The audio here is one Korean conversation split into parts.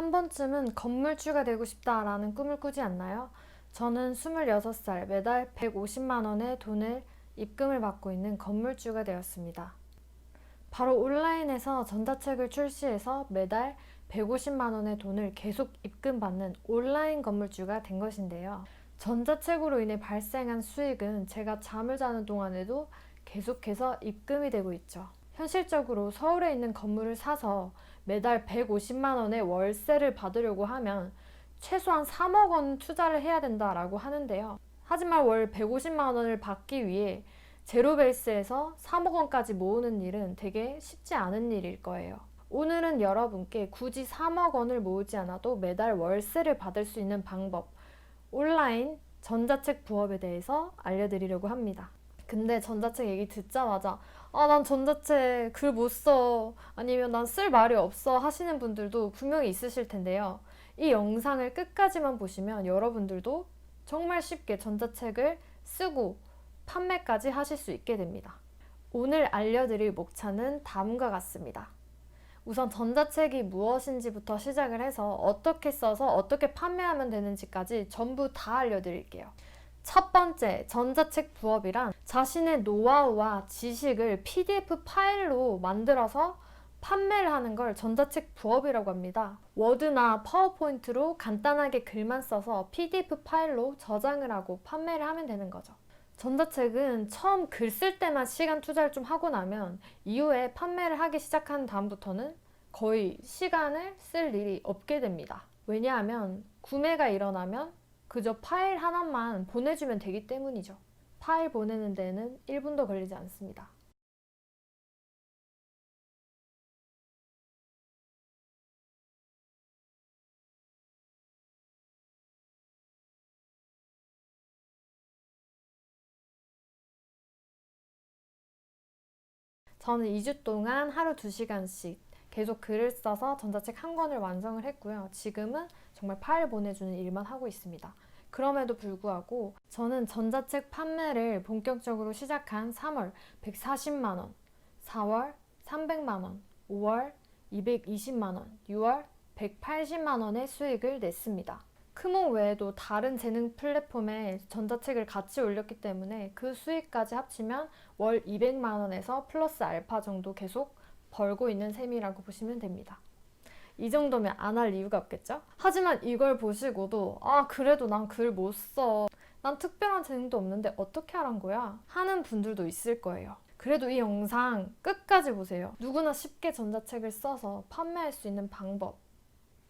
한 번쯤은 건물주가 되고 싶다라는 꿈을 꾸지 않나요? 저는 26살 매달 150만 원의 돈을 입금을 받고 있는 건물주가 되었습니다. 바로 온라인에서 전자책을 출시해서 매달 150만 원의 돈을 계속 입금받는 온라인 건물주가 된 것인데요. 전자책으로 인해 발생한 수익은 제가 잠을 자는 동안에도 계속해서 입금이 되고 있죠. 현실적으로 서울에 있는 건물을 사서 매달 150만 원의 월세를 받으려고 하면 최소한 3억 원 투자를 해야 된다라고 하는데요. 하지만 월 150만 원을 받기 위해 제로 베이스에서 3억 원까지 모으는 일은 되게 쉽지 않은 일일 거예요. 오늘은 여러분께 굳이 3억 원을 모으지 않아도 매달 월세를 받을 수 있는 방법, 온라인 전자책 부업에 대해서 알려드리려고 합니다. 근데 전자책 얘기 듣자마자 난 전자책 글 못 써, 아니면 난 쓸 말이 없어 하시는 분들도 분명히 있으실 텐데요. 이 영상을 끝까지만 보시면 여러분들도 정말 쉽게 전자책을 쓰고 판매까지 하실 수 있게 됩니다. 오늘 알려드릴 목차는 다음과 같습니다. 우선 전자책이 무엇인지부터 시작을 해서 어떻게 써서 어떻게 판매하면 되는지까지 전부 다 알려드릴게요. 첫 번째, 전자책 부업이란 자신의 노하우와 지식을 PDF 파일로 만들어서 판매를 하는 걸 전자책 부업이라고 합니다. 워드나 파워포인트로 간단하게 글만 써서 PDF 파일로 저장을 하고 판매를 하면 되는 거죠. 전자책은 처음 글 쓸 때만 시간 투자를 좀 하고 나면 이후에 판매를 하기 시작한 다음부터는 거의 시간을 쓸 일이 없게 됩니다. 왜냐하면 구매가 일어나면 그저 파일 하나만 보내주면 되기 때문이죠. 파일 보내는 데는 1분도 걸리지 않습니다. 저는 2주 동안 하루 2시간씩 계속 글을 써서 전자책 한 권을 완성을 했고요. 지금은 정말 파일 보내주는 일만 하고 있습니다. 그럼에도 불구하고 저는 전자책 판매를 본격적으로 시작한 3월 140만 원, 4월 300만 원, 5월 220만 원, 6월 180만 원의 수익을 냈습니다. 크몽 외에도 다른 재능 플랫폼에 전자책을 같이 올렸기 때문에 그 수익까지 합치면 월 200만 원에서 플러스 알파 정도 계속 벌고 있는 셈이라고 보시면 됩니다. 이 정도면 안 할 이유가 없겠죠? 하지만 이걸 보시고도 그래도 난 글 못 써. 난 특별한 재능도 없는데 어떻게 하란 거야? 하는 분들도 있을 거예요. 그래도 이 영상 끝까지 보세요. 누구나 쉽게 전자책을 써서 판매할 수 있는 방법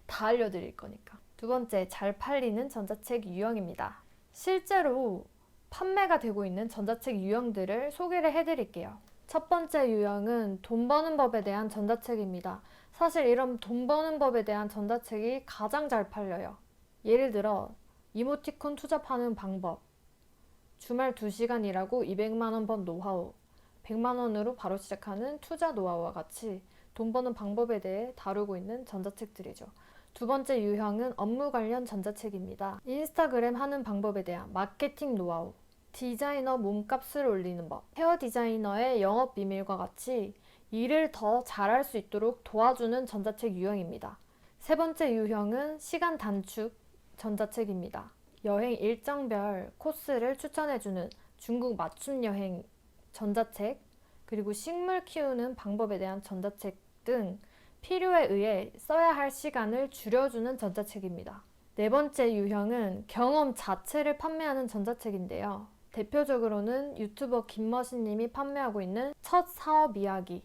다 알려드릴 거니까. 두 번째, 잘 팔리는 전자책 유형입니다. 실제로 판매가 되고 있는 전자책 유형들을 소개를 해드릴게요. 첫 번째 유형은 돈 버는 법에 대한 전자책입니다. 사실 이런 돈 버는 법에 대한 전자책이 가장 잘 팔려요. 예를 들어 이모티콘 투잡하는 방법, 주말 2시간 일하고 200만 원 번 노하우, 100만 원으로 바로 시작하는 투자 노하우와 같이 돈 버는 방법에 대해 다루고 있는 전자책들이죠. 두 번째 유형은 업무 관련 전자책입니다. 인스타그램 하는 방법에 대한 마케팅 노하우, 디자이너 몸값을 올리는 법, 헤어 디자이너의 영업 비밀과 같이 일을 더 잘할 수 있도록 도와주는 전자책 유형입니다. 세 번째 유형은 시간 단축 전자책입니다. 여행 일정별 코스를 추천해주는 중국 맞춤 여행 전자책, 그리고 식물 키우는 방법에 대한 전자책 등 필요에 의해 써야 할 시간을 줄여주는 전자책입니다. 네 번째 유형은 경험 자체를 판매하는 전자책인데요. 대표적으로는 유튜버 김머신님이 판매하고 있는 첫 사업 이야기,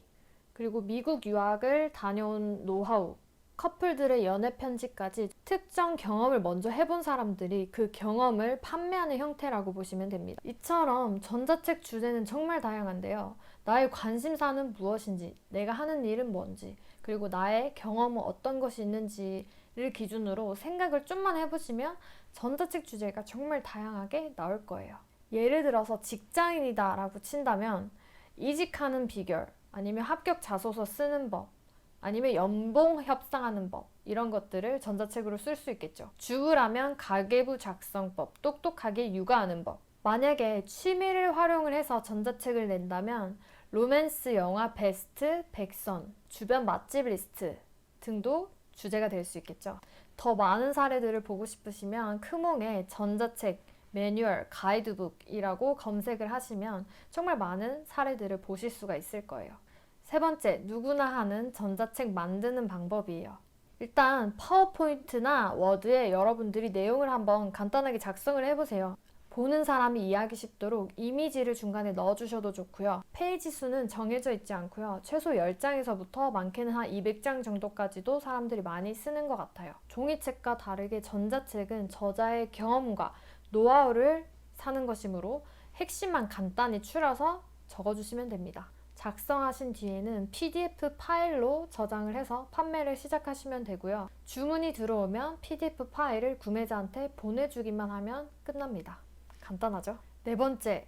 그리고 미국 유학을 다녀온 노하우, 커플들의 연애 편지까지 특정 경험을 먼저 해본 사람들이 그 경험을 판매하는 형태라고 보시면 됩니다. 이처럼 전자책 주제는 정말 다양한데요. 나의 관심사는 무엇인지, 내가 하는 일은 뭔지, 그리고 나의 경험은 어떤 것이 있는지를 기준으로 생각을 좀만 해보시면 전자책 주제가 정말 다양하게 나올 거예요. 예를 들어서 직장인이다 라고 친다면 이직하는 비결, 아니면 합격 자소서 쓰는 법, 아니면 연봉 협상하는 법, 이런 것들을 전자책으로 쓸 수 있겠죠. 주부라면 가계부 작성법, 똑똑하게 육아하는 법. 만약에 취미를 활용을 해서 전자책을 낸다면 로맨스 영화 베스트 100선, 주변 맛집 리스트 등도 주제가 될 수 있겠죠. 더 많은 사례들을 보고 싶으시면 크몽의 전자책, 매뉴얼, 가이드북이라고 검색을 하시면 정말 많은 사례들을 보실 수가 있을 거예요. 세 번째, 누구나 하는 전자책 만드는 방법이에요. 일단 파워포인트나 워드에 여러분들이 내용을 한번 간단하게 작성을 해보세요. 보는 사람이 이해하기 쉽도록 이미지를 중간에 넣어주셔도 좋고요. 페이지 수는 정해져 있지 않고요. 최소 10장에서부터 많게는 한 200장 정도까지도 사람들이 많이 쓰는 것 같아요. 종이책과 다르게 전자책은 저자의 경험과 노하우를 사는 것이므로 핵심만 간단히 추려서 적어주시면 됩니다. 작성하신 뒤에는 PDF 파일로 저장을 해서 판매를 시작하시면 되고요. 주문이 들어오면 PDF 파일을 구매자한테 보내주기만 하면 끝납니다. 간단하죠? 네 번째,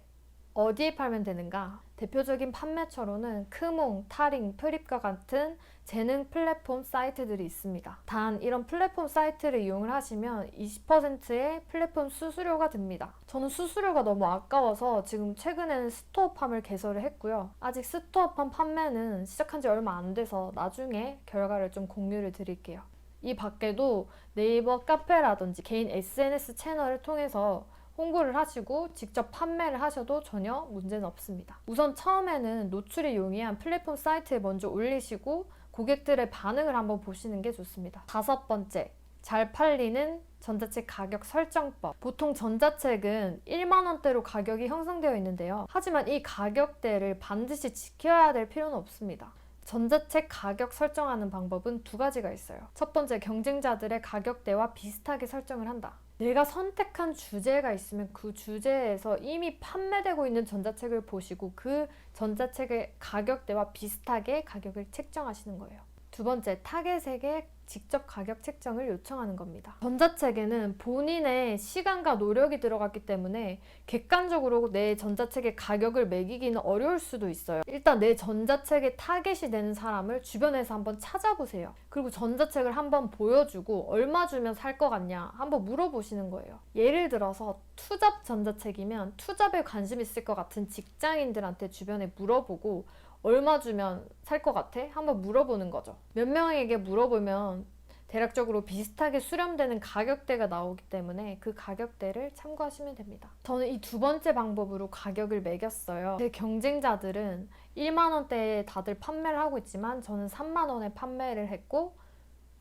어디에 팔면 되는가? 대표적인 판매처로는 크몽, 타링, 프립과 같은 재능 플랫폼 사이트들이 있습니다. 단 이런 플랫폼 사이트를 이용을 하시면 20%의 플랫폼 수수료가 듭니다. 저는 수수료가 너무 아까워서 지금 최근에는 스토어팜을 개설을 했고요. 아직 스토어팜 판매는 시작한 지 얼마 안 돼서 나중에 결과를 좀 공유를 드릴게요. 이 밖에도 네이버 카페라든지 개인 SNS 채널을 통해서 홍보를 하시고 직접 판매를 하셔도 전혀 문제는 없습니다. 우선 처음에는 노출이 용이한 플랫폼 사이트에 먼저 올리시고 고객들의 반응을 한번 보시는 게 좋습니다. 다섯 번째, 잘 팔리는 전자책 가격 설정법. 보통 전자책은 1만 원대로 가격이 형성되어 있는데요. 하지만 이 가격대를 반드시 지켜야 될 필요는 없습니다. 전자책 가격 설정하는 방법은 두 가지가 있어요. 첫 번째, 경쟁자들의 가격대와 비슷하게 설정을 한다. 내가 선택한 주제가 있으면 그 주제에서 이미 판매되고 있는 전자책을 보시고 그 전자책의 가격대와 비슷하게 가격을 책정하시는 거예요. 두 번째, 타겟에게 직접 가격 책정을 요청하는 겁니다. 전자책에는 본인의 시간과 노력이 들어갔기 때문에 객관적으로 내 전자책의 가격을 매기기는 어려울 수도 있어요. 일단 내 전자책의 타겟이 되는 사람을 주변에서 한번 찾아보세요. 그리고 전자책을 한번 보여주고 얼마 주면 살 것 같냐 한번 물어보시는 거예요. 예를 들어서 투잡 전자책이면 투잡에 관심 있을 것 같은 직장인들한테 주변에 물어보고 얼마 주면 살 것 같아? 한번 물어보는 거죠. 몇 명에게 물어보면 대략적으로 비슷하게 수렴되는 가격대가 나오기 때문에 그 가격대를 참고하시면 됩니다. 저는 이 두 번째 방법으로 가격을 매겼어요. 제 경쟁자들은 1만 원대에 다들 판매를 하고 있지만 저는 3만 원에 판매를 했고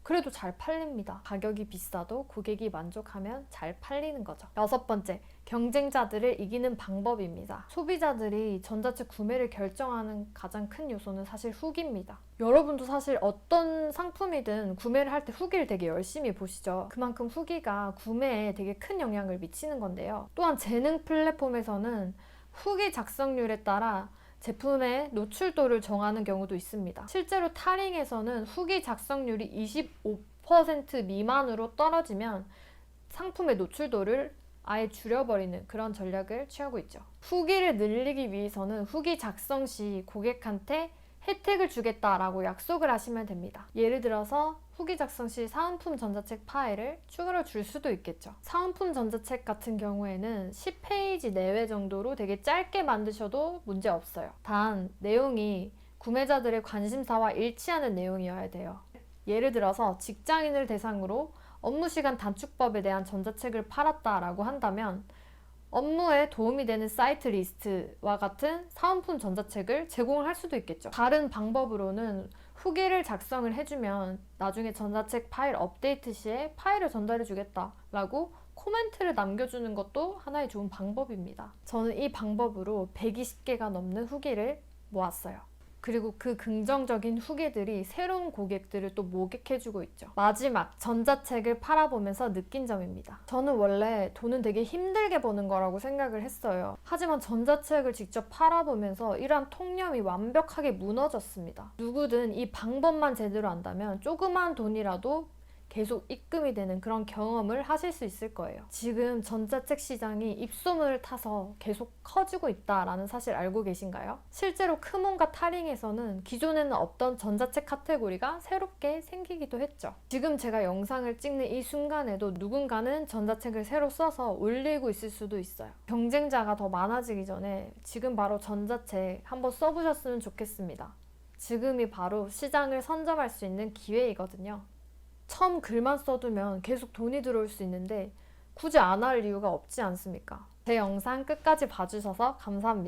그래도 잘 팔립니다. 가격이 비싸도 고객이 만족하면 잘 팔리는 거죠. 여섯 번째, 경쟁자들을 이기는 방법입니다. 소비자들이 전자책 구매를 결정하는 가장 큰 요소는 사실 후기입니다. 여러분도 사실 어떤 상품이든 구매를 할 때 후기를 되게 열심히 보시죠. 그만큼 후기가 구매에 되게 큰 영향을 미치는 건데요. 또한 재능 플랫폼에서는 후기 작성률에 따라 제품의 노출도를 정하는 경우도 있습니다. 실제로 타링에서는 후기 작성률이 25% 미만으로 떨어지면 상품의 노출도를 아예 줄여버리는 그런 전략을 취하고 있죠. 후기를 늘리기 위해서는 후기 작성 시 고객한테 혜택을 주겠다라고 약속을 하시면 됩니다. 예를 들어서 후기 작성 시 사은품 전자책 파일을 추가로 줄 수도 있겠죠. 사은품 전자책 같은 경우에는 10페이지 내외 정도로 되게 짧게 만드셔도 문제 없어요. 단 내용이 구매자들의 관심사와 일치하는 내용이어야 돼요. 예를 들어서 직장인을 대상으로 업무시간 단축법에 대한 전자책을 팔았다라고 한다면 업무에 도움이 되는 사이트 리스트와 같은 사은품 전자책을 제공을 할 수도 있겠죠. 다른 방법으로는 후기를 작성을 해주면 나중에 전자책 파일 업데이트 시에 파일을 전달해 주겠다라고 코멘트를 남겨주는 것도 하나의 좋은 방법입니다. 저는 이 방법으로 120개가 넘는 후기를 모았어요. 그리고 그 긍정적인 후기들이 새로운 고객들을 또 모객해주고 있죠. 마지막, 전자책을 팔아보면서 느낀 점입니다. 저는 원래 돈은 되게 힘들게 버는 거라고 생각을 했어요. 하지만 전자책을 직접 팔아보면서 이러한 통념이 완벽하게 무너졌습니다. 누구든 이 방법만 제대로 안다면 조그만 돈이라도 계속 입금이 되는 그런 경험을 하실 수 있을 거예요. 지금 전자책 시장이 입소문을 타서 계속 커지고 있다라는 사실 알고 계신가요? 실제로 크몬과 타링에서는 기존에는 없던 전자책 카테고리가 새롭게 생기기도 했죠. 지금 제가 영상을 찍는 이 순간에도 누군가는 전자책을 새로 써서 올리고 있을 수도 있어요. 경쟁자가 더 많아지기 전에 지금 바로 전자책 한번 써보셨으면 좋겠습니다. 지금이 바로 시장을 선점할 수 있는 기회이거든요. 처음 글만 써두면 계속 돈이 들어올 수 있는데 굳이 안 할 이유가 없지 않습니까? 제 영상 끝까지 봐주셔서 감사합니다.